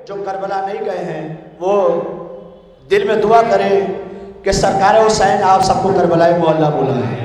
جو کربلا نہیں گئے ہیں وہ دل میں دعا کریں کہ سرکار حسین آپ سب کو کربلائے معلیٰ بلائیں۔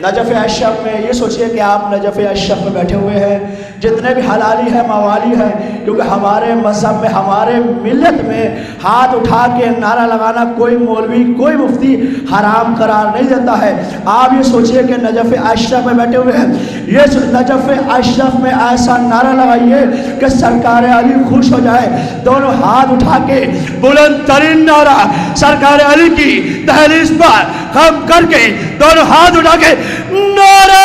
نجف اشرف میں یہ سوچئے کہ آپ نجف اشرف میں بیٹھے ہوئے ہیں، جتنے بھی حلالی ہیں موالی ہیں، کیونکہ ہمارے مذہب میں ہمارے ملت میں ہاتھ اٹھا کے نعرہ لگانا کوئی مولوی کوئی مفتی حرام قرار نہیں دیتا ہے۔ آپ یہ سوچئے کہ نجف اشرف میں بیٹھے ہوئے ہیں، یہ نجف اشرف میں ایسا نعرہ لگائیے کہ سرکار علی خوش ہو جائے۔ دونوں ہاتھ اٹھا کے بلند ترین نعرہ سرکار علی کی دہلیز پر خم کر کے دونوں ہاتھ اٹھا کے نعرہ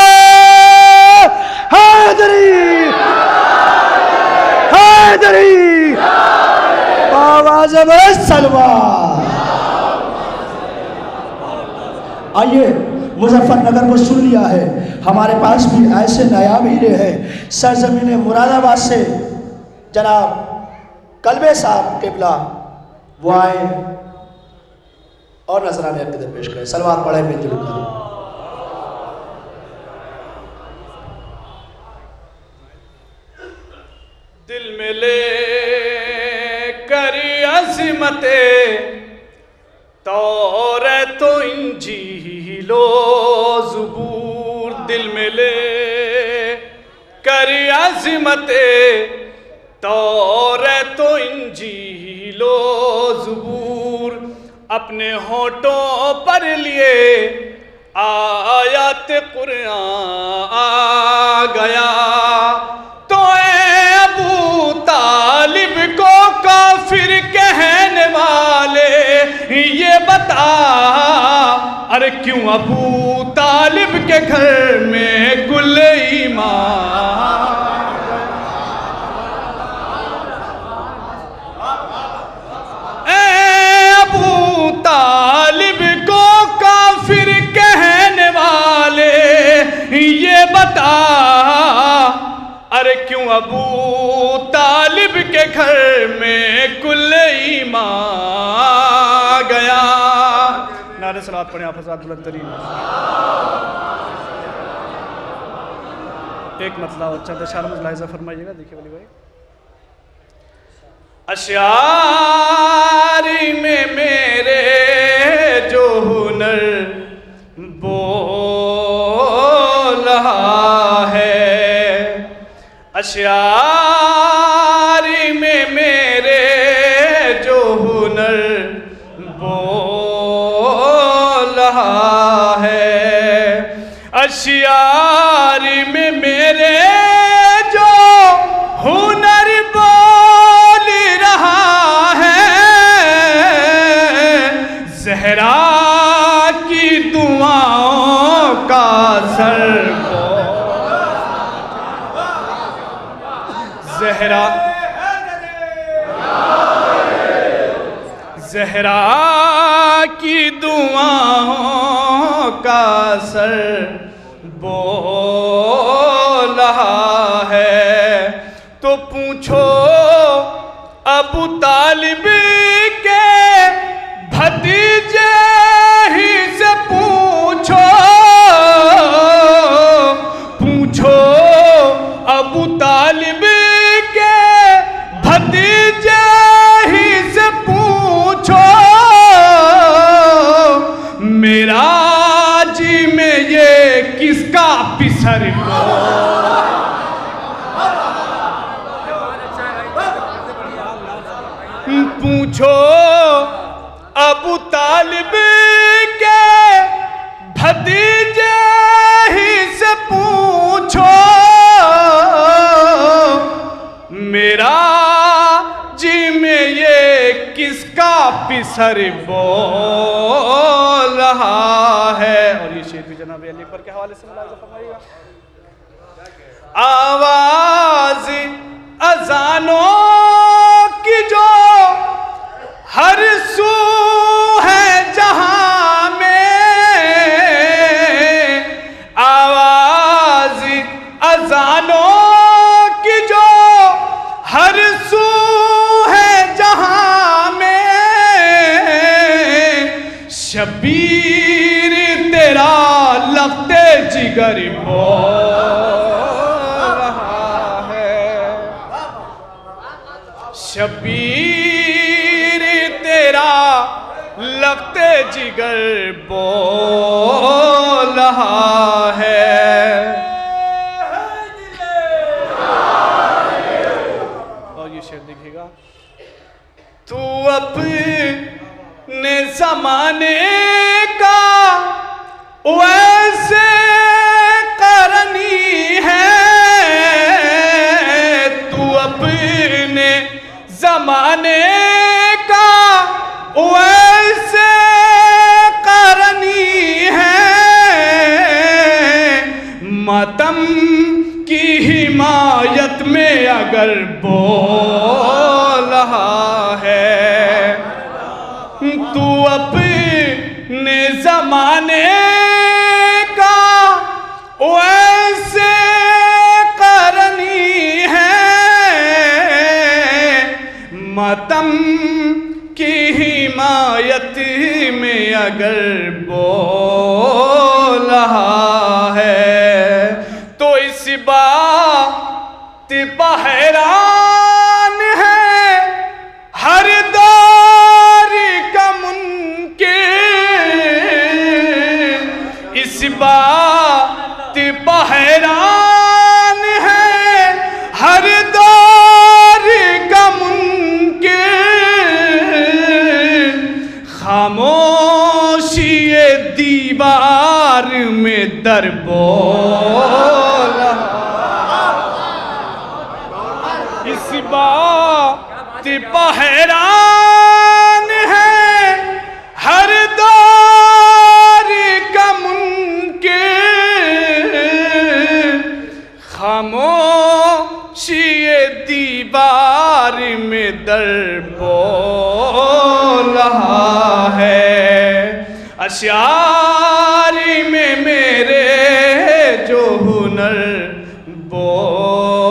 حیدری حیدری آواز سلوار۔ آئیے مظفر نگر کو سن لیا ہے، ہمارے پاس بھی ایسے نایاب ہیرے ہیں۔ سرزمین مراد آباد سے جناب کلبے صاحب قبلہ وہ آئے اور نذرانے عقیدت پیش کریں۔ سلوات پڑھیں بنت الکریم۔ دل میں لے کر عظمت توریت و انجیل و زبور، دل میں لے کر عظمت توریت و انجیل و زبور، اپنے ہونٹوں پر لیے آیات قرآن آ گیا، تو اے ابو طالب کو کافر کہنے والے یہ بتا، ارے کیوں ابو طالب کے گھر میں گل ایمان؟ اے ابو طالب کو کافر کہنے والے یہ بتا، ارے کیوں ابو طالب کے گھر میں کل ایمان گیا؟ نعرہ صلوات پڑھیں آپ حضرات بلند ترین۔ ایک مطلع اور چند اشعار ملاحظہ فرمائیے گا، دیکھیے ولی بھائی۔ اشعاری میں میرے جو ہنر بول رہا ہے، اشعاری میں میرے جو ہنر بول رہا ہے، اشعاری میں میرے جو ہنر بول رہا ہے، زہرا کی دعاؤں کا اثر زہرا کی دعاؤں کا اثر بول رہا ہے، تو پوچھو ابو طالب کے بھتیجے ہی سے پوچھو ابو طالب کے بھتیجے ہی سے پوچھو، میرا جی میں یہ کس کا پسر پوچھو ابو طالب کے بھتیجے ہی سے پوچھو، میرا جی میں یہ کس کا پسر بول رہا ہے؟ اور یہ شعر بھی جناب علی اکبر کے حوالے سے ملاحظہ فرمائیے گا۔ آواز اذانوں کی جو ہر سو ہے جہاں میں، آواز اذانوں کی جو ہر سو ہے جہاں میں، شبیر تیرا لخت جگر بول رہا ہے، شبیر تیرا لگتے جگر بول رہا ہے. اور یہ شعر دیکھیے گا. تو اپنے زمانے کا ویسے کرنی ہے. تو اپنے زمانے کا ویسے کرنی ہے. ماتم کی حمایت میں اگر بول رہا ہے. تو اپنے زمانے کا ویسے کرنی ہے. ماتم کی حمایت میں اگر بول رہا ہے تو اس بات پہ حیران ہے ہر دور کا منکر. اس بات پہ حیران ہے ہر دور کا منکر. خاموشی دیوار میں در بول اس بات پہ حیران ہے ہر دور کا منکر. خاموشی دیوار میں در بول رہا ہے. اشعار میں میرے جو ہنر بول